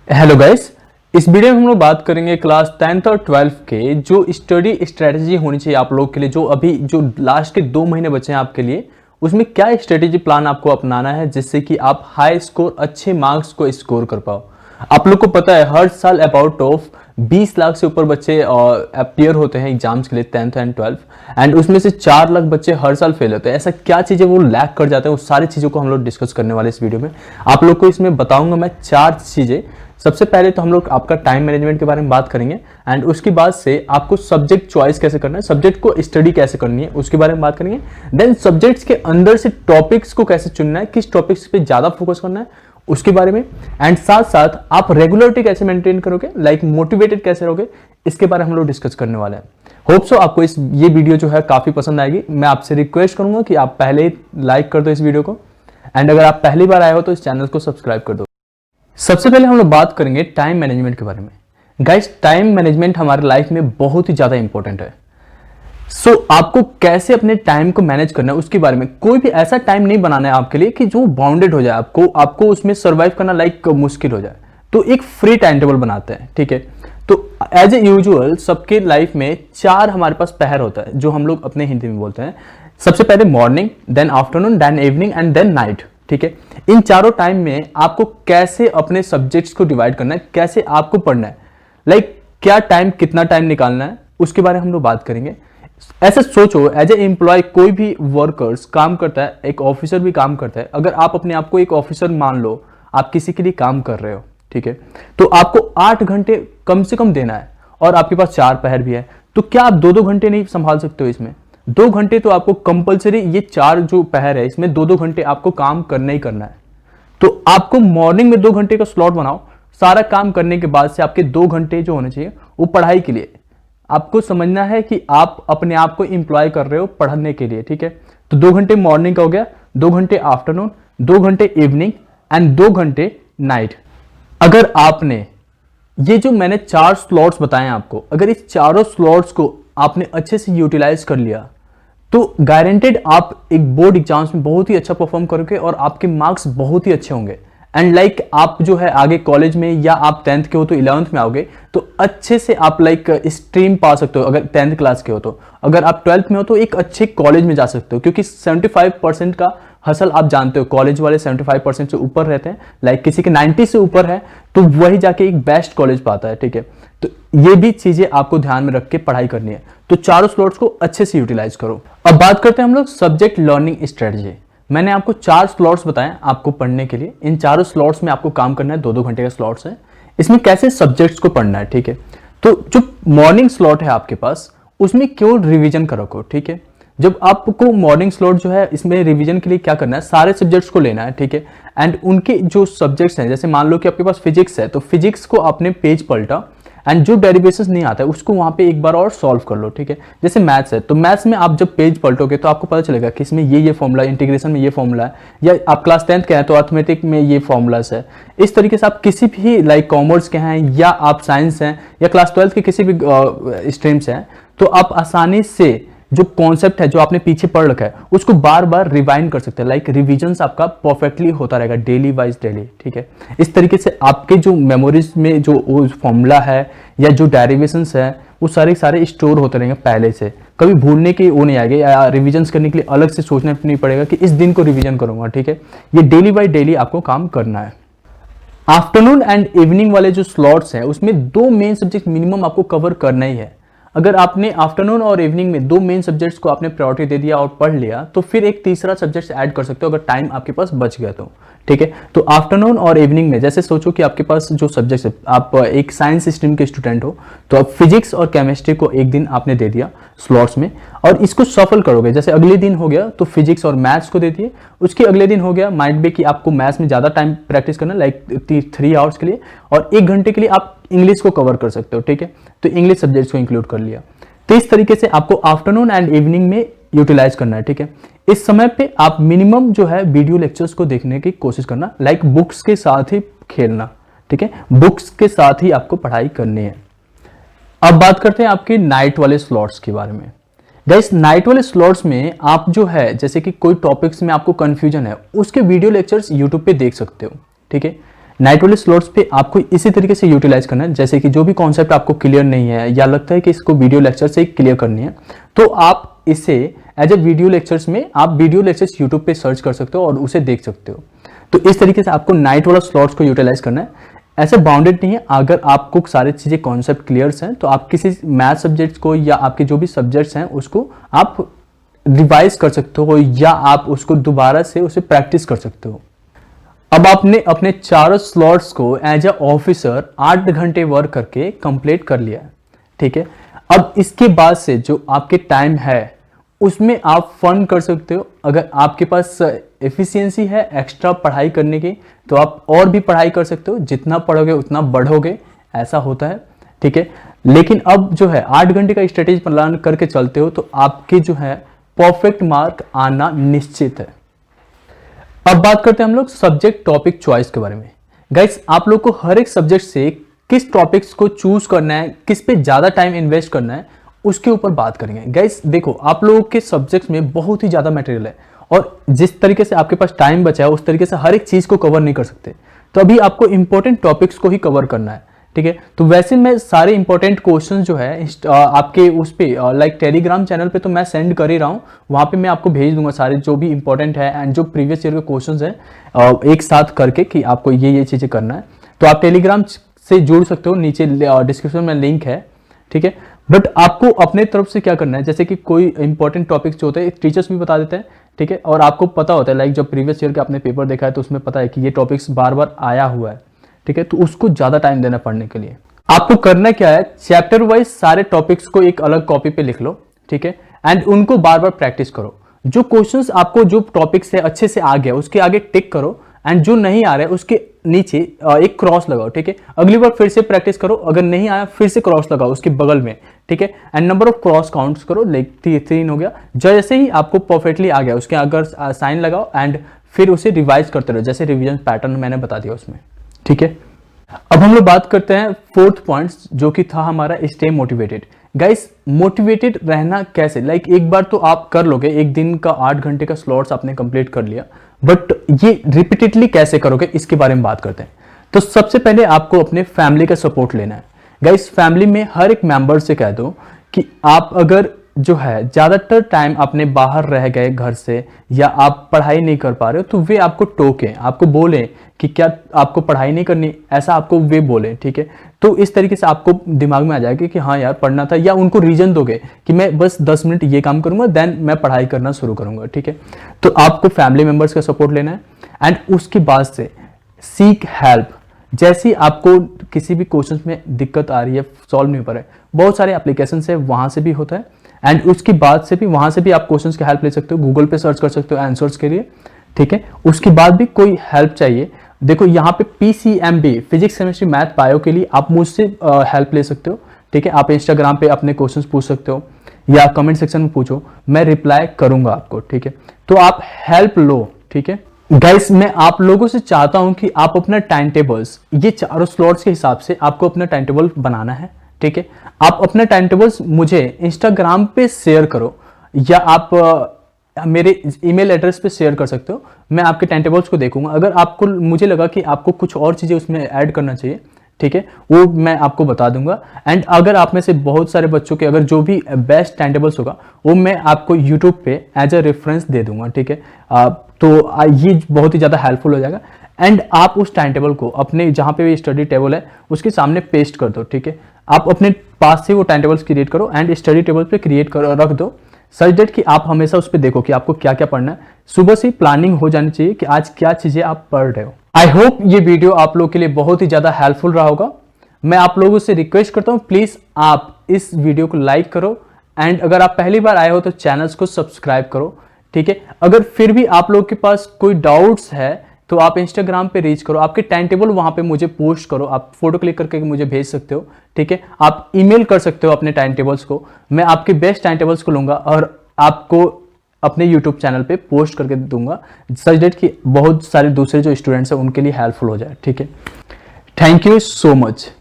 Hello guys. इस video में हम लोग बात करेंगे क्लास 10th और 12th के जो स्टडी स्ट्रेटजी होनी चाहिए आप लोग के लिए, जो अभी जो लास्ट के 2 महीने बचे हैं आपके लिए, उसमें क्या स्ट्रेटेजी प्लान आपको अपनाना है जिससे कि आप हाई स्कोर अच्छे मार्क्स को स्कोर कर पाओ। आप लोग को पता है हर साल अबाउट ऑफ 20 लाख से ऊपर बच्चे अपियर होते हैं एग्जाम्स के लिए 10th एंड 12th, एंड उसमें से 4 लाख बच्चे हर साल फेल होते हैं। ऐसा क्या चीज़ें वो लैक कर जाते हैं, उस सारी चीज़ों को हम लोग डिस्कस करने वाले इस वीडियो में। आप लोग को इसमें बताऊंगा मैं 4 चीज़ें। सबसे पहले तो हम लोग आपका टाइम मैनेजमेंट के बारे में बात करेंगे, एंड उसके बाद से आपको सब्जेक्ट चॉइस कैसे करना है, सब्जेक्ट को स्टडी कैसे करनी है उसके बारे में बात करेंगे। देन सब्जेक्ट्स के अंदर से टॉपिक्स को कैसे चुनना है, किस टॉपिक्स पे ज्यादा फोकस करना है उसके बारे में, एंड साथ साथ आप रेगुलरिटी कैसे मेंटेन करोगे, लाइक मोटिवेटेड कैसे रहोगे, इसके बारे में हम लोग डिस्कस करने वाले हैं। होप सो आपको ये वीडियो जो है काफी पसंद आएगी। मैं आपसे रिक्वेस्ट करूंगा कि आप पहले लाइक कर दो इस वीडियो को, एंड अगर आप पहली बार आए हो तो इस चैनल को सब्सक्राइब कर दो। सबसे पहले हम लोग बात करेंगे टाइम मैनेजमेंट के बारे में। गाइस, टाइम मैनेजमेंट हमारे लाइफ में बहुत ही ज्यादा इंपॉर्टेंट है। आपको कैसे अपने टाइम को मैनेज करना है उसके बारे में। कोई भी ऐसा टाइम नहीं बनाना है आपके लिए कि जो बाउंडेड हो जाए, आपको उसमें सर्वाइव करना लाइक मुश्किल हो जाए। तो एक फ्री टाइम टेबल बनाते हैं, ठीक है। तो एज ए यूजुअल सबके लाइफ में 4 हमारे पास पहर होता है, जो हम लोग अपने हिंदी में बोलते हैं। सबसे पहले morning, then afternoon, then evening and then night, ठीक है। इन चारों टाइम में आपको कैसे अपने सब्जेक्ट्स को डिवाइड करना है, कैसे आपको पढ़ना है, लाइक क्या टाइम, कितना टाइम निकालना है, उसके बारे में हम लोग बात करेंगे। ऐसे सोचो, एज ए एम्प्लॉय कोई भी वर्कर्स काम करता है, एक ऑफिसर भी काम करता है। अगर आप अपने आप को एक ऑफिसर मान लो, आप किसी के लिए काम कर रहे हो, ठीक है, तो आपको 8 घंटे कम से कम देना है, और आपके पास 4 पहर भी है। तो क्या आप 2-2 घंटे नहीं संभाल सकते हो इसमें? 2 घंटे तो आपको कंपलसरी, ये 4 जो पहर है इसमें 2-2 घंटे आपको काम करना ही करना है। तो आपको मॉर्निंग में 2 घंटे का स्लॉट बनाओ। सारा काम करने के बाद से आपके 2 घंटे जो होने चाहिए वो पढ़ाई के लिए। आपको समझना है कि आप अपने आप को एम्प्लॉय कर रहे हो पढ़ने के लिए, ठीक है। तो 2 घंटे मॉर्निंग का हो गया, 2 घंटे आफ्टरनून, 2 घंटे इवनिंग एंड 2 घंटे नाइट। अगर आपने ये जो मैंने 4 स्लॉट्स बताए आपको, अगर इस चारों स्लॉट्स को आपने अच्छे से यूटिलाइज कर लिया तो गारंटेड आप एक बोर्ड एग्जाम्स में बहुत ही अच्छा परफॉर्म करोगे और आपके मार्क्स बहुत ही अच्छे होंगे। एंड लाइक आप जो है आगे कॉलेज में, या आप 10th के हो तो 11th में आओगे तो अच्छे से आप लाइक स्ट्रीम पा सकते हो। अगर 10th क्लास के हो तो, अगर आप 12th में हो तो एक अच्छे कॉलेज में जा सकते हो, क्योंकि 75% का हसल आप जानते हो, कॉलेज वाले 75% से ऊपर रहते हैं। लाइक किसी के 90 से ऊपर है तो वही जाके एक बेस्ट कॉलेज पाता है, ठीक है। तो ये भी चीजें आपको ध्यान में रख के पढ़ाई करनी है। तो चारों स्लॉट्स को अच्छे से यूटिलाइज करो। अब बात करते हैं हम लोग सब्जेक्ट लर्निंग स्ट्रेटजी। मैंने आपको 4 स्लॉट्स बताए आपको पढ़ने के लिए। इन चारों स्लॉट्स में आपको काम करना है, 2-2 घंटे का स्लॉट्स है। इसमें कैसे सब्जेक्ट्स को पढ़ना है, ठीक है। तो जो मॉर्निंग स्लॉट है आपके पास, उसमें केवल रिवीजन करो, ठीक है। जब आपको मॉर्निंग स्लॉट जो है इसमें रिवीजन के लिए क्या करना है, सारे सब्जेक्ट्स को लेना है, ठीक है। एंड उनके जो सब्जेक्ट्स हैं, जैसे मान लो कि आपके पास फिजिक्स है तो फिजिक्स को आपने पेज पलटा, एंड जो डेरिवेशंस नहीं आता है उसको वहां पे एक बार और सॉल्व कर लो, ठीक है। जैसे मैथ्स है तो मैथ्स में आप जब पेज पलटोगे तो आपको पता चलेगा कि इसमें ये फॉर्मूला, इंटीग्रेशन में ये फॉर्मूला है, या आप क्लास 10th के हैं तो अर्थमेटिक में ये फॉर्मूलाज है। इस तरीके से आप किसी भी लाइक कॉमर्स के हैं, या आप साइंस हैं, या क्लास 12th के किसी भी स्ट्रीम्स हैं, तो आप आसानी से जो कॉन्सेप्ट है जो आपने पीछे पढ़ रखा है उसको बार बार रिवाइंड कर सकते हैं। लाइक रिविजन्स आपका परफेक्टली होता रहेगा डेली वाइज डेली, ठीक है। इस तरीके से आपके जो मेमोरीज में जो फॉर्मूला है या जो डेरिवेशंस है वो सारे स्टोर होते रहेंगे पहले से, कभी भूलने की वो नहीं आएगी, या रिविजन्स करने के लिए अलग से सोचना नहीं पड़ेगा कि इस दिन को रिविजन करूंगा, ठीक है। ये डेली बाई डेली आपको काम करना है। आफ्टरनून एंड इवनिंग वाले जो स्लॉट्स हैं उसमें 2 मेन सब्जेक्ट मिनिमम आपको कवर करना ही है। अगर आपने आफ्टरनून और इवनिंग में 2 मेन सब्जेक्ट्स को आपने प्रायोरिटी दे दिया और पढ़ लिया तो फिर एक तीसरा सब्जेक्ट ऐड कर सकते हो अगर टाइम आपके पास बच गया तो, ठीक है। तो आफ्टरनून और इवनिंग में जैसे सोचो कि आपके पास जो सब्जेक्ट्स है, आप एक साइंस स्ट्रीम के स्टूडेंट हो तो आप फिजिक्स और केमिस्ट्री को एक दिन आपने दे दिया स्लॉट्स में, और इसको सफल करोगे। जैसे अगले दिन हो गया तो फिजिक्स और मैथ्स को दे दिए, उसके अगले दिन हो गया माइट बी कि आपको मैथ्स में ज्यादा टाइम प्रैक्टिस करना, लाइक 3 आवर्स के लिए, और 1 घंटे के लिए आप इंग्लिश को कवर कर सकते हो, ठीक है। तो इंग्लिश सब्जेक्ट्स को इंक्लूड कर लिया। तो इस तरीके से आपको आफ्टरनून एंड इवनिंग में यूटिलाइज करना है, ठीक है। इस समय पे आप मिनिमम जो है वीडियो लेक्चर्स को देखने की कोशिश करना, लाइक बुक्स के साथ ही खेलना, ठीक है। बुक्स के साथ ही आपको पढ़ाई करनी है। अब बात करते हैं आपके नाइट वाले स्लॉट्स के बारे में। गाइस, नाइट वाले स्लॉट्स में आप जो है जैसे कि कोई टॉपिक्स में आपको कंफ्यूजन है उसके वीडियो लेक्चर्स यूट्यूब पे देख सकते हो, ठीक है। नाइट वाले स्लॉट्स पे आपको इसी तरीके से यूटिलाइज करना है, जैसे कि जो भी कॉन्सेप्ट आपको क्लियर नहीं है या लगता है कि इसको वीडियो लेक्चर से क्लियर करनी है, तो आप इसे एज ए वीडियो लेक्चर्स में आप वीडियो लेक्चर्स यूट्यूब पे सर्च कर सकते हो और उसे देख सकते हो। तो इस तरीके से आपको नाइट वाला स्लॉट्स को यूटिलाइज करना है। ऐसे बाउंडेड नहीं है, अगर आपको सारी चीज़ें कॉन्सेप्ट क्लियर्स हैं तो आप किसी मैथ सब्जेक्ट्स को या आपके जो भी सब्जेक्ट्स हैं उसको आप रिवाइज कर सकते हो या आप उसको दोबारा से उसे प्रैक्टिस कर सकते हो। अब आपने अपने चारों स्लॉट्स को एज ए ऑफिसर 8 घंटे वर्क करके कंप्लीट कर लिया है, ठीक है। अब इसके बाद से जो आपके टाइम है उसमें आप फन कर सकते हो। अगर आपके पास एफिशिएंसी है एक्स्ट्रा पढ़ाई करने की तो आप और भी पढ़ाई कर सकते हो, जितना पढ़ोगे उतना बढ़ोगे, ऐसा होता है, ठीक है। लेकिन अब जो है 8 घंटे का स्ट्रेटेजी प्लान करके चलते हो तो आपके जो है परफेक्ट मार्क आना निश्चित है। अब बात करते हैं हम लोग सब्जेक्ट टॉपिक चॉइस के बारे में। गाइस, आप लोग को हर एक सब्जेक्ट से किस टॉपिक्स को चूज करना है, किस पे ज्यादा टाइम इन्वेस्ट करना है, उसके ऊपर बात करेंगे। गाइस देखो, आप लोगों के सब्जेक्ट्स में बहुत ही ज्यादा मटेरियल है और जिस तरीके से आपके पास टाइम बचा है उस तरीके से हर एक चीज को कवर नहीं कर सकते, तो अभी आपको इंपॉर्टेंट टॉपिक्स को ही कवर करना है, ठीक है। तो वैसे मैं सारे इंपॉर्टेंट क्वेश्चन जो है आपके उस पे लाइक टेलीग्राम चैनल पे तो मैं सेंड कर ही रहा हूँ, वहाँ पे मैं आपको भेज दूंगा सारे जो भी इंपॉर्टेंट है एंड जो प्रीवियस ईयर के क्वेश्चंस हैं एक साथ करके कि आपको ये चीज़ें करना है। तो आप टेलीग्राम से जुड़ सकते हो, नीचे डिस्क्रिप्शन में लिंक है, ठीक है। बट आपको अपने तरफ से क्या करना है, जैसे कि कोई इंपॉर्टेंट टॉपिक्स जो होते हैं टीचर्स भी बता देते हैं, ठीक है, और आपको पता होता है लाइक जब प्रीवियस ईयर का आपने पेपर देखा है तो उसमें पता है कि ये टॉपिक्स बार बार आया हुआ है, ठीक है। तो उसको ज्यादा टाइम देना पढ़ने के लिए आपको करना क्या है, चैप्टर वाइज सारे टॉपिक्स को एक अलग कॉपी पे लिख लो, ठीक है, एंड उनको बार बार प्रैक्टिस करो। जो क्वेश्चंस आपको जो टॉपिक्स है अच्छे से आ गया उसके आगे टिक करो एंड जो नहीं आ रहा है उसके नीचे एक क्रॉस लगाओ, ठीक है। अगली बार फिर से प्रैक्टिस करो, अगर नहीं आया फिर से क्रॉस लगाओ उसके बगल में, ठीक है, and number of cross counts करो, लाइक 3 हो गया। जैसे ही आपको परफेक्टली आ गया उसके अगर साइन लगाओ एंड फिर उसे रिवाइज करते रहो, जैसे रिवीजन पैटर्न मैंने बता दिया उसमें, ठीक है। अब हम लोग बात करते हैं फोर्थ पॉइंट जो कि था हमारा स्टे मोटिवेटेड। गाइस, मोटिवेटेड रहना कैसे, लाइक एक बार तो आप कर लोगे, एक दिन का 8 घंटे का स्लॉट्स आपने कंप्लीट कर लिया, बट ये रिपीटेडली कैसे करोगे इसके बारे में बात करते हैं। तो सबसे पहले आपको अपने फैमिली का सपोर्ट लेना है। गाइस, फैमिली में हर एक मेंबर से कह दो कि आप अगर जो है ज्यादातर टाइम अपने बाहर रह गए घर से या आप पढ़ाई नहीं कर पा रहे हो तो वे आपको टोकें, आपको बोलें कि क्या आपको पढ़ाई नहीं करनी, ऐसा आपको वे बोलें, ठीक है। तो इस तरीके से आपको दिमाग में आ जाएगा कि हाँ यार पढ़ना था, या उनको रीजन दोगे कि मैं बस 10 मिनट ये काम करूंगा देन मैं पढ़ाई करना शुरू करूंगा, ठीक है। तो आपको फैमिली मेंबर्स का सपोर्ट लेना है एंड उसके बाद से सीक हेल्प। जैसे ही आपको किसी भी क्वेश्चन में दिक्कत आ रही है, सॉल्व नहीं हो पा रहा है, बहुत सारे एप्लीकेशन है वहां से भी होता है एंड उसके बाद से भी वहां से भी आप क्वेश्चंस की हेल्प ले सकते हो, गूगल पे सर्च कर सकते हो आंसर्स के लिए, ठीक है। उसके बाद भी कोई हेल्प चाहिए, देखो यहाँ पे PCMB physics chemistry math bio के लिए आप मुझसे हेल्प ले सकते हो, ठीक है। आप इंस्टाग्राम पे अपने क्वेश्चंस पूछ सकते हो या कमेंट सेक्शन में पूछो, मैं रिप्लाई करूंगा आपको, ठीक है। तो आप हेल्प लो, ठीक है। गाइस, मैं आप लोगों से चाहता हूं कि आप अपना टाइम टेबल्स, ये चारों स्लॉट्स के हिसाब से आपको अपना टाइम टेबल बनाना है, ठीक है। आप अपना टाइम टेबल्स मुझे इंस्टाग्राम पे शेयर करो या आप मेरे ईमेल एड्रेस पे शेयर कर सकते हो, मैं आपके टाइम टेबल्स को देखूंगा। अगर आपको मुझे लगा कि आपको कुछ और चीजें उसमें ऐड करना चाहिए, ठीक है, वो मैं आपको बता दूंगा। एंड अगर आप में से बहुत सारे बच्चों के अगर जो भी बेस्ट टाइम टेबल्स होगा वो मैं आपको यूट्यूब पे एज अ रेफरेंस दे दूंगा, ठीक है। तो ये बहुत ही ज़्यादा हेल्पफुल हो जाएगा एंड आप उस टाइम टेबल को अपने जहाँ पे भी स्टडी टेबल है उसके सामने पेस्ट कर दो, ठीक है। आप अपने पास से वो टाइम टेबल्स क्रिएट करो एंड स्टडी टेबल पे क्रिएट कर रख दो, सच दैट कि आप हमेशा उस पर देखो कि आपको क्या क्या पढ़ना है। सुबह से प्लानिंग हो जानी चाहिए कि आज क्या चीज़ें आप पढ़ रहे हो। आई होप ये वीडियो आप लोग के लिए बहुत ही ज़्यादा हेल्पफुल रहा होगा। मैं आप लोगों से रिक्वेस्ट करता हूँ प्लीज़ आप इस वीडियो को लाइक करो एंड अगर आप पहली बार आए हो तो चैनल्स को सब्सक्राइब करो, ठीक है। अगर फिर भी आप लोग के पास कोई डाउट्स है तो आप इंस्टाग्राम पे रीच करो, आपके टाइम टेबल वहां पे मुझे पोस्ट करो, आप फोटो क्लिक करके मुझे भेज सकते हो, ठीक है। आप ईमेल कर सकते हो अपने टाइम टेबल्स को, मैं आपके बेस्ट टाइम टेबल्स को लूंगा और आपको अपने यूट्यूब चैनल पे पोस्ट करके दूंगा, सच दैट कि बहुत सारे दूसरे जो स्टूडेंट्स हैं उनके लिए हेल्पफुल हो जाए, ठीक है। Thank you so much.